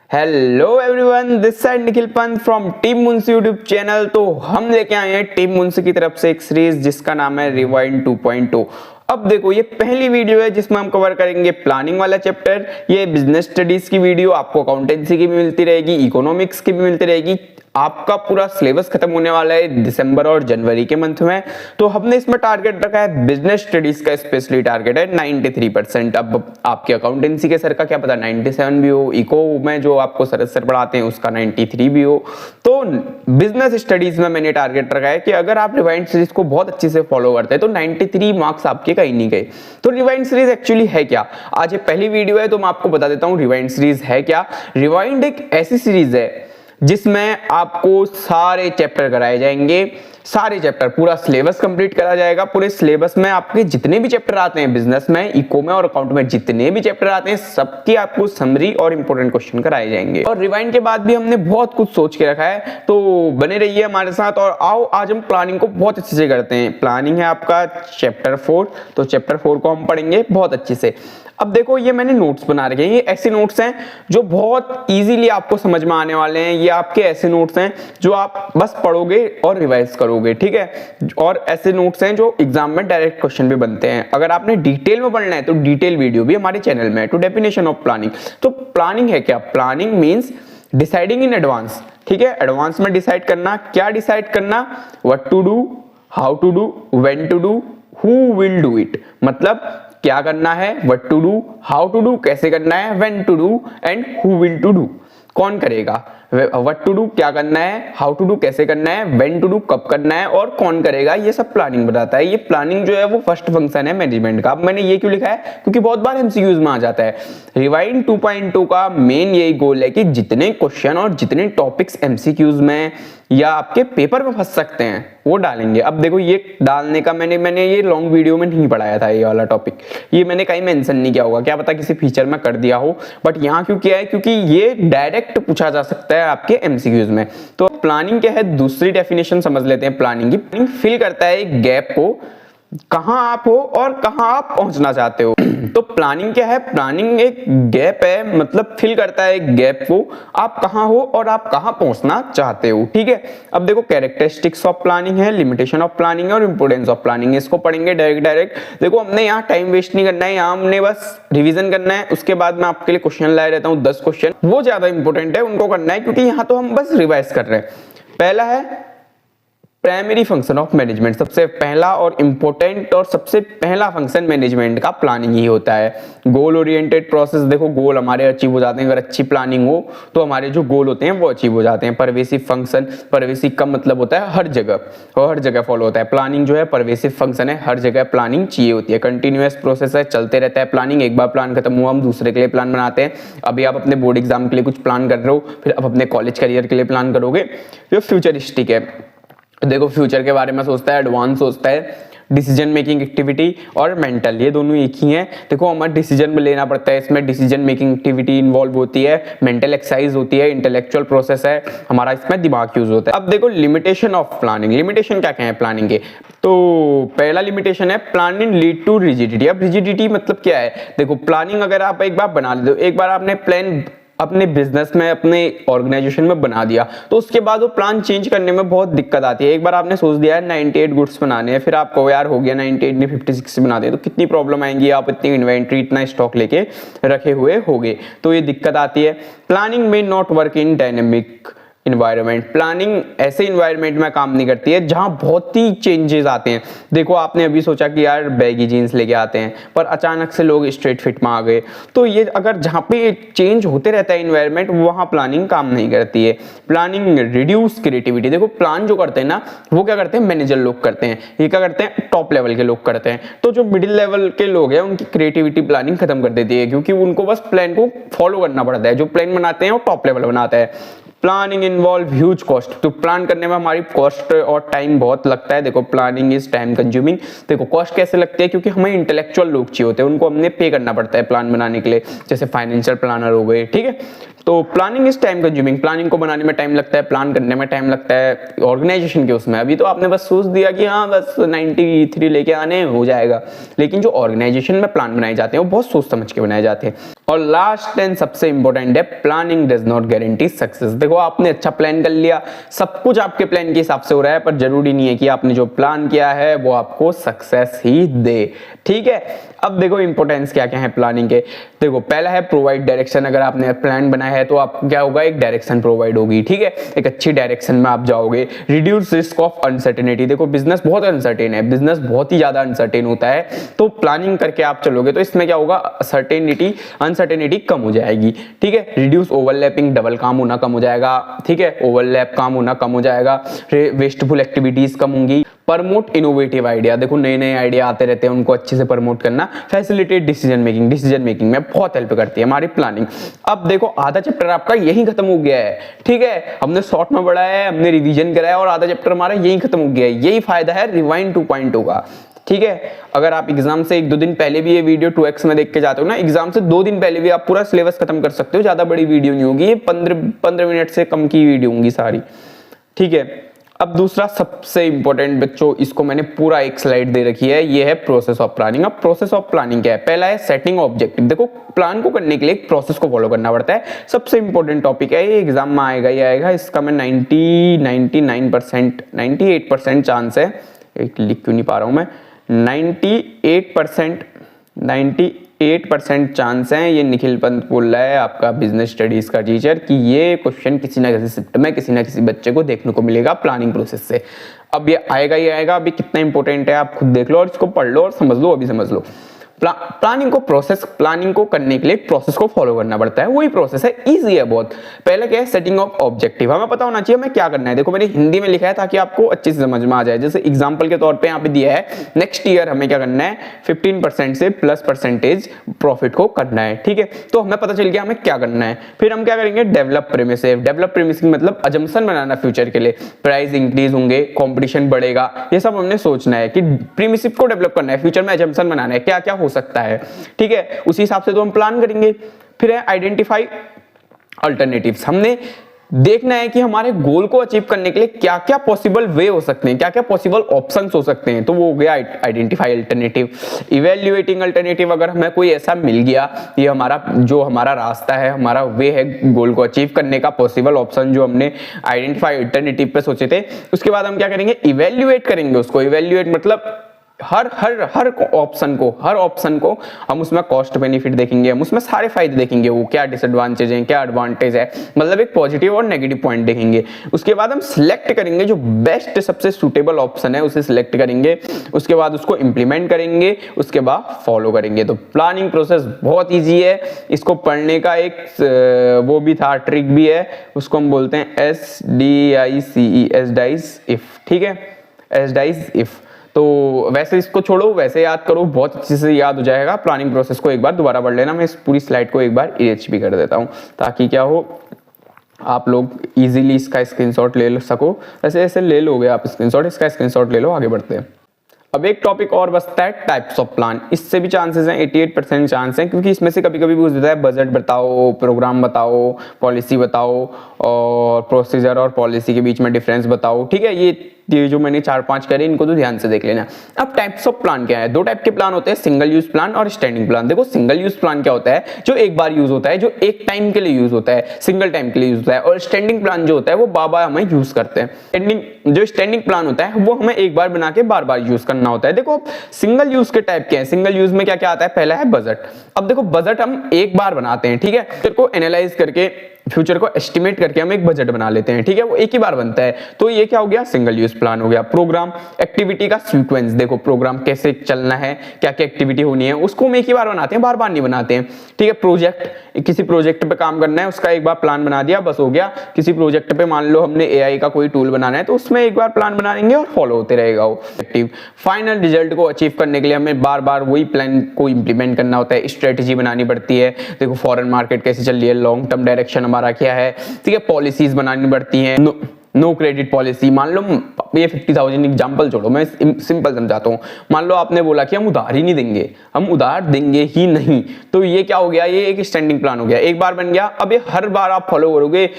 Hello everyone, this side Nikhil Pant from team Munshi YouTube channel. तो हम लेके आए हैं टीम मुंशी की तरफ से एक सीरीज जिसका नाम है रिवाइंड 2.0। अब देखो, ये पहली वीडियो है जिसमें हम कवर करेंगे प्लानिंग वाला चैप्टर। ये बिजनेस स्टडीज की वीडियो आपको अकाउंटेंसी की भी मिलती रहेगी, इकोनॉमिक्स की भी मिलती रहेगी। आपका पूरा सिलेबस खत्म होने वाला है दिसंबर और जनवरी के मंथ में। तो हमने इसमें टारगेट रखा है बिजनेस स्टडीज का, स्पेशली टारगेट है 93%। अब आपके अकाउंटेंसी के सर का क्या पता 97 भी हो, इको में जो आपको सर पढ़ाते हैं उसका 93 भी हो। तो बिजनेस स्टडीज में मैंने टारगेट रखा है कि अगर आप रिवाइंड सीरीज को बहुत अच्छे से फॉलो करते हैं तो 93 मार्क्स आपके कहीं नहीं गए। तो रिवाइंड सीरीज एक्चुअली है क्या, आज ये पहली वीडियो है तो मैं आपको बता देता हूँ रिवाइंड सीरीज है क्या। रिवाइंड एक ऐसी सीरीज है जिसमें आपको सारे चैप्टर कराए जाएंगे, सारे चैप्टर, पूरा सिलेबस कंप्लीट करा जाएगा। पूरे सिलेबस में आपके जितने भी चैप्टर आते हैं, बिजनेस में, इको में और अकाउंट में जितने भी चैप्टर आते हैं, सबकी आपको समरी और इंपॉर्टेंट क्वेश्चन कराए जाएंगे। और रिवाइंड के बाद भी हमने बहुत कुछ सोच के रखा है, तो बने रहिए हमारे साथ। और आओ आज हम प्लानिंग को बहुत अच्छे से करते हैं। प्लानिंग है आपका चैप्टर 4, तो चैप्टर 4 को हम पढ़ेंगे बहुत अच्छे से। अब देखो, ये मैंने नोट्स बना रखे हैं। ये ऐसे नोट्स हैं जो बहुत इजीली आपको समझ में आने वाले हैं। ये आपके ऐसे नोट्स हैं जो आप बस पढ़ोगे और रिवाइज करोगे, ठीक है। और ऐसे नोट्स हैं जो एग्जाम में डायरेक्ट क्वेश्चन भी बनते हैं। अगर आपने डिटेल में पढ़ना है तो डिटेल वीडियो भी हमारे चैनल में है, टू डेफिनेशन ऑफ प्लानिंग। तो प्लानिंग है क्या? Planning means deciding in advance, ठीक है। एडवांस में डिसाइड करना। क्या डिसाइड करना? What to do, how to do, when to do, who will do it. मतलब क्या करना है, what to do, how to do कैसे करना है, when to do and who will to do कौन करेगा। व्हाट टू डू क्या करना है, हाउ टू डू कैसे करना है, व्हेन टू डू कब करना है और कौन करेगा, ये सब प्लानिंग बताता है। ये प्लानिंग जो है वो फर्स्ट फंक्शन है मैनेजमेंट का। अब मैंने ये क्यों लिखा है, क्योंकि बहुत बार एमसीक्यूज में आ जाता है। रिवाइंड 2.2 का मेन यही गोल है कि जितने क्वेश्चन और जितने टॉपिक्स एमसीक्यूज में या आपके पेपर में फंस सकते हैं वो डालेंगे। अब देखो, ये डालने का मैंने ये लॉन्ग वीडियो में नहीं पढ़ाया था। ये वाला टॉपिक ये मैंने कहीं मेंशन नहीं किया होगा, क्या पता किसी फीचर में कर दिया हो, बट यहाँ क्यों किया है, क्योंकि ये डायरेक्ट पूछा जा सकता है आपके एमसीक्यूज में। तो प्लानिंग क्या है, दूसरी डेफिनेशन समझ लेते हैं प्लानिंग की। प्लानिंग फिल करता है एक गैप को, कहां आप हो और कहां आप पहुंचना चाहते हो। तो प्लानिंग क्या है? प्लानिंग एक गैप है, मतलब फिल करता है एक गैप को, आप कहां हो और आप कहां पहुंचना चाहते हो, ठीक है। अब देखो, कैरेक्टरिस्टिक्स ऑफ प्लानिंग है, लिमिटेशन ऑफ प्लानिंग और इंपोर्टेंस ऑफ प्लानिंग। इसको पढ़ेंगे डायरेक्ट। देखो, हमने यहाँ टाइम वेस्ट नहीं करना है, यहाँ हमने बस रिविजन करना है। उसके बाद मैं आपके लिए क्वेश्चन लाए रहता हूँ 10 क्वेश्चन, वो ज्यादा इंपॉर्टेंट है, उनको करना है, क्योंकि यहाँ तो हम बस रिवाइज कर रहे हैं। पहला है प्राइमरी फंक्शन ऑफ मैनेजमेंट। सबसे पहला और इंपॉर्टेंट और सबसे पहला फंक्शन मैनेजमेंट का प्लानिंग ही होता है। Goal oriented process. देखो, गोल हमारे अचीव हो जाते हैं, अगर अच्छी प्लानिंग हो तो हमारे जो गोल होते हैं वो अचीव हो जाते हैं। परवेसिव फंक्शन, परवेसिव का मतलब होता है हर जगह, और हर जगह फॉलो होता है। प्लानिंग जो है परवेसिव फंक्शन है, हर जगह प्लानिंग चाहिए होती है। कंटिन्यूअस प्रोसेस है, चलते रहता है प्लानिंग। एक बार प्लान खत्म हुआ, हम दूसरे के लिए प्लान बनाते हैं। अभी आप अपने बोर्ड एग्जाम के लिए कुछ प्लान कर रहे हो, फिर आप अपने कॉलेज करियर के लिए प्लान करोगे, जो फ्यूचरिस्टिक है। देखो, फ्यूचर के बारे में सोचता है, एडवांस सोचता है। डिसीजन मेकिंग एक्टिविटी और मेंटल, ये दोनों एक ही हैं। देखो, हमें डिसीजन में लेना पड़ता है, इसमें डिसीजन मेकिंग एक्टिविटी इन्वॉल्व होती है, मेंटल एक्सरसाइज होती है, इंटेलेक्चुअल प्रोसेस है हमारा, इसमें दिमाग यूज होता है। अब देखो, लिमिटेशन ऑफ प्लानिंग। लिमिटेशन क्या है प्लानिंग के? तो पहला लिमिटेशन है प्लानिंग लीड टू रिजिडिटी। अब रिजिडिटी मतलब क्या है? देखो, प्लानिंग अगर आप एक बार बना लेते हो, एक बार आपने प्लान अपने बिजनेस में, अपने ऑर्गेनाइजेशन में बना दिया, तो उसके बाद वो प्लान चेंज करने में बहुत दिक्कत आती है। एक बार आपने सोच दिया है 98 गुड्स बनाने हैं, फिर आपको यार हो गया 98 ने 56 बना दिए, तो कितनी प्रॉब्लम आएंगी। आप इतनी इन्वेंट्री, इतना स्टॉक लेके रखे हुए होगे, तो ये दिक्कत आती है। प्लानिंग में not work in dynamic environment. Planning ऐसे इन्वायरमेंट में काम नहीं करती है जहां बहुत ही चेंजेस आते हैं। देखो, आपने अभी सोचा कि यार बैगी जीन्स लेके आते हैं, पर अचानक से लोग स्ट्रेट फिट में आ गए, तो ये अगर जहां पे चेंज होते रहता है इन्वायरमेंट, वहां प्लानिंग काम नहीं करती है। Planning reduce creativity. देखो, प्लान जो करते हैं ना, वो क्या करते हैं? मैनेजर लोग करते हैं। ये क्या करते हैं? टॉप लेवल के लोग करते हैं। तो जो मिडिल लेवल के लोग हैं, उनकी क्रिएटिविटी प्लानिंग खत्म कर देती है, क्योंकि उनको बस प्लान को फॉलो करना पड़ता है। जो प्लान बनाते हैं वो टॉप लेवल बनाता है। Planning involve huge cost. तो प्लान करने में हमारी कॉस्ट और टाइम बहुत लगता है। देखो, प्लानिंग इज टाइम कंज्यूमिंग। देखो, कॉस्ट कैसे लगती है? क्योंकि हमें इंटेलेक्चुअल लोग चाहिए होते हैं, उनको हमने पे करना पड़ता है प्लान बनाने के लिए, जैसे फाइनेंशियल प्लानर हो गए, ठीक है। तो planning is time consuming, planning को बनाने में टाइम लगता है, प्लान करने में टाइम लगता है, ऑर्गेनाइजेशन के उसमें। अभी तो आपने बस सोच दिया कि हाँ बस 93 लेके आने हो जाएगा, लेकिन जो ऑर्गेनाइजेशन में प्लान बनाए जाते हैं वो बहुत सोच समझ के बनाए जाते हैं। और लास्ट एंड सबसे इंपॉर्टेंट है, planning does not guarantee success. देखो आपने अच्छा प्लान कर लिया, सब कुछ आपके प्लान के हिसाब से हो रहा है, पर जरूरी नहीं है कि आपने जो प्लान किया है वो आपको सक्सेस ही दे, ठीक है। अब देखो इंपॉर्टेंस क्या क्या है प्लानिंग के। देखो पहला है प्रोवाइड डायरेक्शन। अगर आपने प्लान बनाया है तो आपको क्या होगा, एक डायरेक्शन प्रोवाइड होगी, ठीक है, एक अच्छी डायरेक्शन में आप जाओगे। Reduce risk of uncertainty. देखो बिजनेस बहुत अनसर्टेन है, बिजनेस बहुत ही ज्यादा अनसर्टेन होता है, तो प्लानिंग करके आप चलोगे तो इसमें क्या होगा, अनसर्टेनिटी कम हो जाएगी, ठीक है। रिड्यूस ओवरलैपिंग, डबल काम होना कम हो जाएगा, ठीक है, ओवरलैप काम होना कम हो जाएगा। वेस्टफुल एक्टिविटीज कम होंगी। Promote innovative idea. देखो नए नए आइडिया आते रहते हैं, उनको अच्छे से प्रमोट करना। फैसिलिटेट डिसीजन मेकिंग में बहुत हेल्प करती है हमारी प्लानिंग। अब देखो आधा चैप्टर आपका यही खत्म हो गया है, ठीक है, हमने शॉर्ट में पढ़ा है, हमने रिवीजन करा है और आधा चैप्टर हमारा यही खत्म हो गया है। यही फायदा है रिवाइंड 2.0 का, ठीक है। अगर आप एग्जाम से 1-2 दिन पहले भी ये वीडियो 2x में देख के जाते हो ना, एग्जाम से 2 दिन पहले भी आप पूरा सिलेबस खत्म कर सकते हो। ज्यादा बड़ी वीडियो नहीं होगी, ये 15 मिनट से कम की वीडियो होंगी सारी, ठीक है। अब दूसरा सबसे इंपॉर्टेंट बच्चों, इसको मैंने पूरा एक स्लाइड दे रखी है, ये है प्रोसेस ऑफ प्लानिंग। अब प्रोसेस ऑफ प्लानिंग क्या है, पहला है सेटिंग ऑब्जेक्टिव। देखो प्लान को करने के लिए एक प्रोसेस को फॉलो करना पड़ता है, सबसे इंपॉर्टेंट टॉपिक है, ये एग्जाम में आएगा ही आएगा। इसका मैं 98% चांस है, एक लिख क्यों नहीं पा रहा हूं मैं, 98% चांस है, ये निखिल पंत बोल रहा है आपका बिजनेस स्टडीज का टीचर, कि ये क्वेश्चन किसी ना किसी शिफ्ट में किसी ना किसी बच्चे को देखने को मिलेगा प्लानिंग प्रोसेस से। अब ये आएगा ही आएगा, अभी कितना इंपॉर्टेंट है आप खुद देख लो और इसको पढ़ लो और समझ लो, अभी समझ लो। प्लानिंग को करने के लिए प्रोसेस को फॉलो करना पड़ता है, वही प्रोसेस है, इजी है बहुत। पहले क्या है, सेटिंग ऑफ ऑब्जेक्टिव, हमें पता होना चाहिए हमें क्या करना है। देखो मैंने हिंदी में लिखा है ताकि आपको अच्छे से समझ में आ जाए। जैसे एग्जांपल के तौर पे यहाँ पे दिया है, नेक्स्ट ईयर हमें क्या करना है, 15% से +% प्रॉफिट को करना है, ठीक है। तो हमें पता चल गया हमें क्या करना है। फिर हम क्या करेंगे, डेवलप प्रीमिसिव मतलब अजम्पशन बनाना फ्यूचर के लिए, प्राइस इंक्रीज होंगे, कॉम्पिटिशन बढ़ेगा, ये सब हमने सोचना है कि प्रीमिसिव को डेवलप करना है, फ्यूचर में अजम्पशन बनाना है, क्या क्या हो सकता है, ठीक है, उसी हिसाब से तो हम प्लान करेंगे। फिर है आइडेंटिफाई अल्टरनेटिव्स। हमने देखना है कि हमारे गोल को अचीव करने के लिए क्या क्या पॉसिबल वे हो सकते हैं, क्या क्या पॉसिबल ऑप्शंस हो सकते हैं, तो वो हो गया आइडेंटिफाई अल्टरनेटिव। इवैल्यूएटिंग अल्टरनेटिव, अगर हमें कोई ऐसा मिल गया, ये हमारा रास्ता है, हमारा वे है गोल को अचीव करने का, पॉसिबल ऑप्शन जो हमने आइडेंटिफाई अल्टरनेटिव पे सोचे थे, उसके बाद हम क्या करेंगे, इवैल्यूएट करेंगे उसको। इवैल्यूएट मतलब हर ऑप्शन को हम उसमें कॉस्ट बेनिफिट देखेंगे, हम उसमें सारे फायदे देखेंगे, वो क्या डिसएडवांटेज है, क्या एडवांटेज है, मतलब एक पॉजिटिव और नेगेटिव पॉइंट देखेंगे। उसके बाद हम सिलेक्ट करेंगे जो बेस्ट सबसे सुटेबल ऑप्शन है, उसे सिलेक्ट करेंगे, उसके बाद उसको इंप्लीमेंट करेंगे, उसके बाद फॉलो करेंगे। तो प्लानिंग प्रोसेस बहुत ईजी है, इसको पढ़ने का एक वो भी था, ट्रिक भी है, उसको हम बोलते हैं SDICE, इफ, ठीक है, SDICE इफ। तो वैसे इसको छोड़ो, वैसे याद करो, बहुत अच्छे से याद हो जाएगा। प्लानिंग प्रोसेस को एक बार दोबारा पढ़ लेना। मैं इस पूरी स्लाइड को एक बार इरेज भी कर देता हूं ताकि क्या हो, आप लोग इजीली इसका स्क्रीनशॉट ले सको। वैसे ऐसे ले लोगे आप स्क्रीनशॉट, इसका स्क्रीनशॉट ले लो। आगे बढ़ते हैं। अब एक टॉपिक और बचता है, टाइप्स ऑफ प्लान। इससे भी चांसेस हैं, 88% चांस हैं, क्योंकि इसमें से कभी कभी पूछ देता है बजट बताओ, प्रोग्राम बताओ, पॉलिसी बताओ और प्रोसीजर और पॉलिसी के बीच में डिफरेंस बताओ, ठीक है। ये जो मैंने 4-5 करे, इनको तो ध्यान से देख लेना। अब टाइप्स ऑफ प्लान क्या है, 2 टाइप के प्लान होते हैं, सिंगल यूज प्लान और स्टैंडिंग प्लान। देखो सिंगल यूज प्लान क्या होता है, जो एक बार यूज होता है, जो एक टाइम के लिए यूज होता है, सिंगल टाइम के लिए यूज होता है। और स्टैंडिंग प्लान जो होता है वो बार-बार हमें यूज करते हैं। स्टैंडिंग प्लान होता है वो हमें एक बार बना के बार-बार यूज करना होता है। देखो सिंगल यूज के टाइप क्या है, सिंगल यूज में क्या क्या आता है, पहला है बजट। अब देखो बजट हम एक बार बनाते हैं, ठीक है, फ्यूचर को एनालाइज करके, फ्यूचर को एस्टिमेट करके हम एक बजट बना लेते हैं, ठीक है, वो एक ही बार बनता है, तो ये क्या हो गया, सिंगल यूज प्लान हो गया। प्रोग्राम, एक्टिविटी का सीक्वेंस, देखो प्रोग्राम कैसे चलना है, क्या क्या एक्टिविटी होनी है, उसको हम एक ही बार बनाते हैं, बार बार नहीं बनाते हैं, ठीक है। प्रोजेक्ट, किसी प्रोजेक्ट पे काम करना है, उसका एक बार प्लान बना दिया, बस हो गया। किसी प्रोजेक्ट पे मान लो हमने AI का कोई टूल बनाना है, तो उसमें एक बार प्लान बनाएंगे और फॉलो होते रहेगा वो। फाइनल रिजल्ट को अचीव करने के लिए हमें बार बार वही प्लान को इंप्लीमेंट करना होता है, स्ट्रेटेजी बनानी पड़ती है। देखो फॉरेन मार्केट कैसे चल रही है, लॉन्ग टर्म डायरेक्शन हमारा क्या है, ठीक है, पॉलिसीज बनानी पड़ती हैं। नो क्रेडिट पॉलिसी, मान लो आप ये 50,000 एग्जाम्पल छोड़ो, मैं सिंपल समझाता हूँ। मान लो आपने बोला कि हम उधार ही नहीं देंगे, हम उधार देंगे ही नहीं, तो ये क्या हो गया, ये एक स्टैंडिंग प्लान हो गया, एक बार बन गया। अब ये हर बार आप फॉलो करोगे,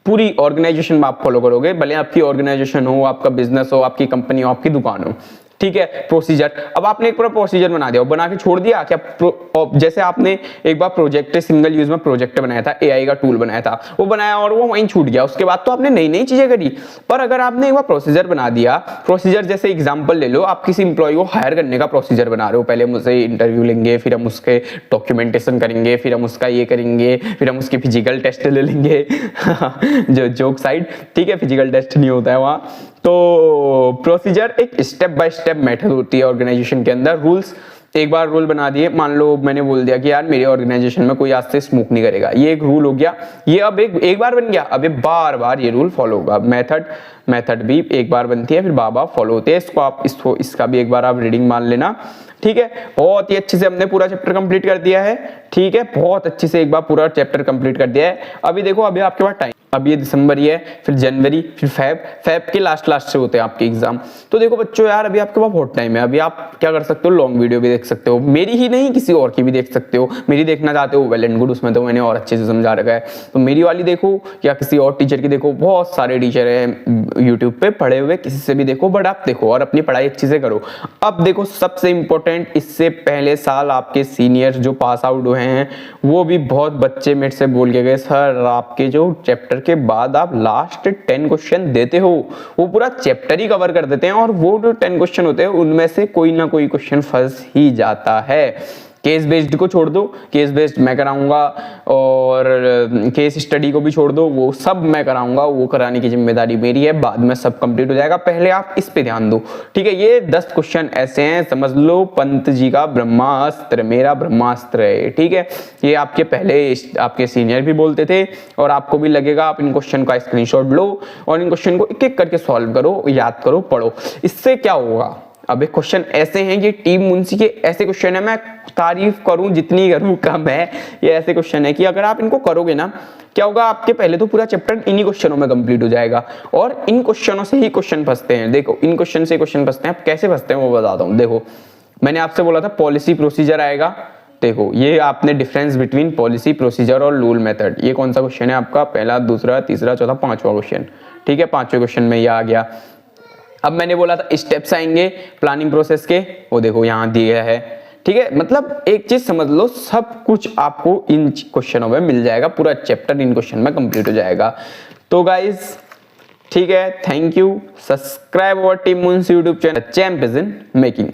पूरी ऑर्गेनाइजेशन में आप फॉलो करोगे, भले आपकी ऑर्गेनाइजेशन हो, आपका बिजनेस हो, आपकी कंपनी हो, आपकी दुकान हो, ठीक है। प्रोसीजर, अब आपने एक पूरा प्रोसीजर बना दिया, बना के छोड़ दिया क्या? जैसे आपने एक बार प्रोजेक्ट, सिंगल यूज में प्रोजेक्ट बनाया था, एआई का टूल बनाया था, वो बनाया और वो वहीं छूट गया, उसके बाद तो आपने नई नई चीजें करी। पर अगर आपने एक बार प्रोसीजर बना दिया, प्रोसीजर जैसे एग्जांपल ले लो, आप किसी इंप्लॉय को हायर करने का प्रोसीजर बना रहे हो, पहले हम उससे इंटरव्यू लेंगे, फिर हम उसके डॉक्यूमेंटेशन करेंगे, फिर हम उसका ये करेंगे, फिर हम उसकी फिजिकल टेस्ट ले लेंगे जो जोक साइड, ठीक है, फिजिकल टेस्ट नहीं होता है वहां। तो प्रोसीजर एक स्टेप बाय स्टेप मेथड होती है ऑर्गेनाइजेशन के अंदर। रूल्स, एक बार रूल बना दिए, मान लो मैंने बोल दिया कि यार मेरी ऑर्गेनाइजेशन में कोई आज से स्मोक नहीं करेगा, ये एक रूल हो गया, ये अब एक बार बन गया, अब ये बार बार ये रूल फॉलो होगा। मेथड भी एक बार बनती है, फिर बार बार फॉलो होते हैं, इसका भी एक बार आप रीडिंग मान लेना, ठीक है। बहुत ही अच्छे से हमने पूरा चैप्टर कंप्लीट कर दिया है, ठीक है, बहुत अच्छे से एक बार पूरा चैप्टर कंप्लीट कर दिया है। अभी देखो, अभी आपके पास टाइम, अब ये दिसंबर ही है, फिर जनवरी, फिर फेब के लास्ट से होते हैं आपके एग्जाम। तो देखो बच्चों यार, अभी आपके पास बहुत टाइम है, अभी आप क्या कर सकते हो, लॉन्ग वीडियो भी देख सकते हो, मेरी ही नहीं किसी और की भी देख सकते हो। मेरी देखना चाहते हो, वेल एंड गुड, उसमें तो मैंने और अच्छे से समझा रखा है, तो मेरी वाली देखो या किसी और टीचर की देखो, बहुत सारे टीचर हैं यूट्यूब पे पढ़े हुए, किसी से भी देखो, बट आप देखो और अपनी पढ़ाई अच्छी से करो। अब देखो सबसे इंपॉर्टेंट, इससे पहले साल आपके सीनियर्स जो पास आउट हुए हैं, वो भी बहुत बच्चे मेरे से बोल के गए, सर आपके जो चैप्टर के बाद आप लास्ट 10 क्वेश्चन देते हो, वो पूरा चैप्टर ही कवर कर देते हैं, और वो जो 10 क्वेश्चन होते हैं उनमें से कोई ना कोई क्वेश्चन फंस ही जाता है। केस बेस्ड को छोड़ दो, केस बेस्ड मैं कराऊंगा, और केस स्टडी को भी छोड़ दो, वो सब मैं कराऊंगा, वो कराने की जिम्मेदारी मेरी है, बाद में सब कंप्लीट हो जाएगा, पहले आप इस पे ध्यान दो, ठीक है। ये 10 क्वेश्चन ऐसे हैं, समझ लो पंत जी का ब्रह्मास्त्र मेरा ब्रह्मास्त्र है, ठीक है। ये आपके पहले आपके सीनियर भी बोलते थे, और आपको भी लगेगा। आप इन क्वेश्चन का स्क्रीनशॉट लो और इन क्वेश्चन को एक एक करके सॉल्व करो, याद करो, पढ़ो। इससे क्या होगा, अब एक क्वेश्चन ऐसे हैं कि टीम मुंशी के ऐसे क्वेश्चन है, मैं तारीफ करूं जितनी करूं कम है। ये ऐसे क्वेश्चन है कि अगर आप इनको करोगे ना, क्या होगा, आपके पहले तो पूरा चैप्टर इन्हीं क्वेश्चनों में कंप्लीट हो जाएगा, और इन क्वेश्चनों से ही क्वेश्चन फंसते हैं। देखो इन क्वेश्चन से क्वेश्चन फंसते हैं, अब कैसे फंसते हैं वो बताता हूं। देखो मैंने आपसे बोला था पॉलिसी प्रोसीजर आएगा, देखो ये आपने डिफरेंस बिटवीन पॉलिसी प्रोसीजर और रूल मेथड, ये कौन सा क्वेश्चन है आपका, पहला, दूसरा, तीसरा, चौथा, पांचवा क्वेश्चन, ठीक है। पांचवें क्वेश्चन में ये आ गया। अब मैंने बोला था स्टेप्स आएंगे प्लानिंग प्रोसेस के, वो देखो यहाँ दिया है, ठीक है। मतलब एक चीज समझ लो, सब कुछ आपको इन क्वेश्चनों में मिल जाएगा, पूरा चैप्टर इन क्वेश्चन में कंप्लीट हो जाएगा। तो गाइज ठीक है, thank you, subscribe our team Munshi YouTube channel, champ is in making.